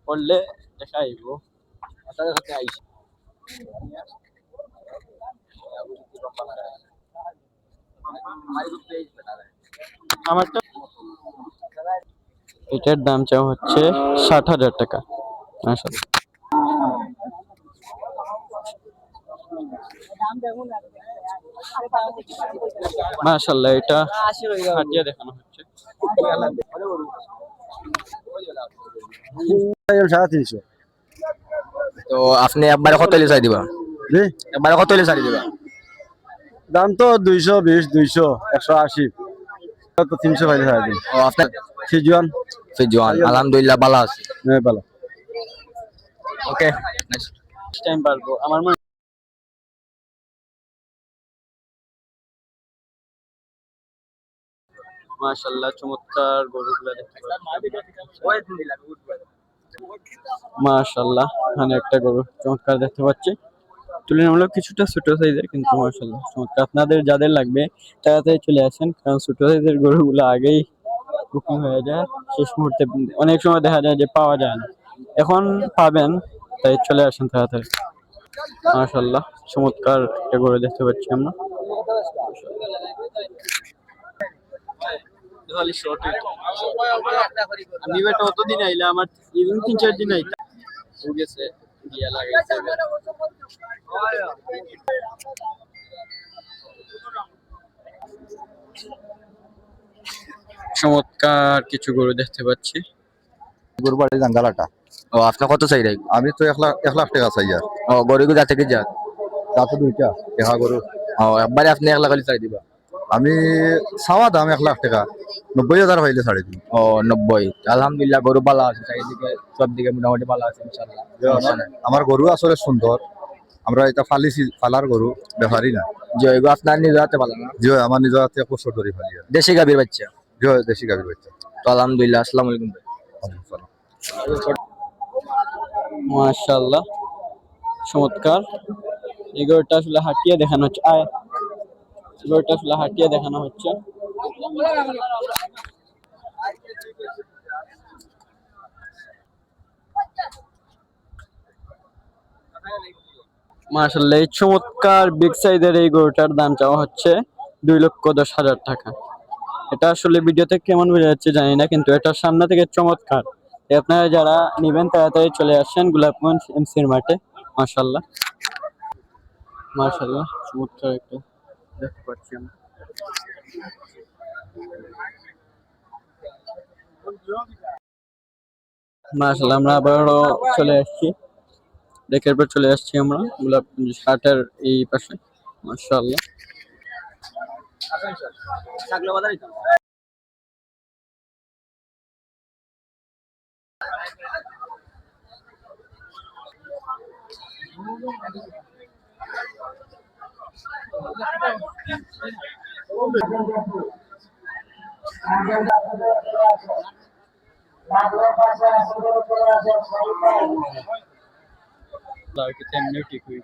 পড়লে দেখা আইব সাথে সাথে আইস আমারটা এটার দাম চাও হচ্ছে ৬০,০০০ টাকা। মাশাআল্লাহ মাশাআল্লাহ এটা হাটিয়া দেখানো হচ্ছে। তো আপনি একবারে কত হইলে চাই দিবা? জি একবারে কত হইলে চাই দিবা? দাম তো 220 200 180 তো 300 পাইলে ছাড়া দিন। ও আপনার সিজুয়ান ফিজওয়ান আলহামদুলিল্লাহ ভালো আছে। ভালো। ওকে টাইম পারবো আমার মনে মাশাআল্লাহ চমৎকার গরুগুলা দেখতে পাচ্ছি। মাশাআল্লাহ এখানে একটা গরু চমৎকার দেখতে পাচ্ছি, তুলনামূলক কিছুটা ছোট সাইজের কিন্তু মাশাআল্লাহ চমৎকার। আপনাদের যাদের লাগবে তাড়াতাড়ি চলে আসেন, কারণ ছোট সাইজের গরুগুলো আগেই বুকিং হয়ে যায়, শেষ মুহূর্তে অনেক সময় দেখা যায় যে পাওয়া যায় না। এখন পাবেন, তাই চলে আসেন তাড়াতাড়ি। মাশাআল্লাহ চমৎকার একটা গরু দেখতে পাচ্ছি আমরা। আমি বেটা অতদিন আইলে আমার 3-4 দিন আইতা গেছে দিয়া লাগাইছে। চমৎকার কিছু গরু দেখতে পাচ্ছি। গরু বাড়ি জাঙ্গালাটা। ও আপনি কত চাই রাখ? আমি তো 1 লাখ টাকা চাই আর। ও গরুগুলো যা থেকে যা তা তো দুইটা দেখা গরু। ও একবারে আপনি 1 লাখ হলে চাই দিবা? আমি চাওয়া দাম 1 লাখ টাকা, 90,000 পাইলে ছাড়ি দিন। ও 90। আলহামদুলিল্লাহ গরু ভালো আছে, চারিদিকে সব দিকে মোটামুটি ভালো আছে ইনশাআল্লাহ। আমার গরু আসলে সুন্দর, আমরা এটা ফালিছি, ফালার গরু ব্যাপারই না। যে এগুলো আপনার নিজের হাতে ভালো না? জি আমার নিজের হাতে 1 ধরে ফালি আর। দেশি গাভীর বাচ্চা? জি দেশি গাভীর বাচ্চা। তো আলহামদুলিল্লাহ, আসসালামু আলাইকুম ভাই। মাশাআল্লাহ চমৎকার। এই গরুটা আসলে হাঁটিয়ে দেখানো হচ্ছে, এই গরুটা আসলে হাঁটিয়ে দেখানো হচ্ছে। মাশাআল্লাহ এই চমৎকার বিগ সাইজের এই গরুটার দাম চাওয়া হচ্ছে 2,10,000 টাকা। এটা আসলে ভিডিওতে কেমন বোঝা যাচ্ছে জানি না, কিন্তু এটা সামনে থেকে চমৎকার। আপনারা যারা নেবেন তাড়াতাড়ি চলে আসেন গোলাপগঞ্জ এমসির মাঠে। মাশাআল্লাহ মাশাআল্লাহ চমৎকার একটা দেখতে পাচ্ছি আমরা। মাশাআল্লাহ আমরা আবারও চলে আসছি, ডেকের পর চলে আসছি আমরা গোলাপগঞ্জ হাটের এই পাশে। মাশাআল্লাহ এমনি ঠিক হই।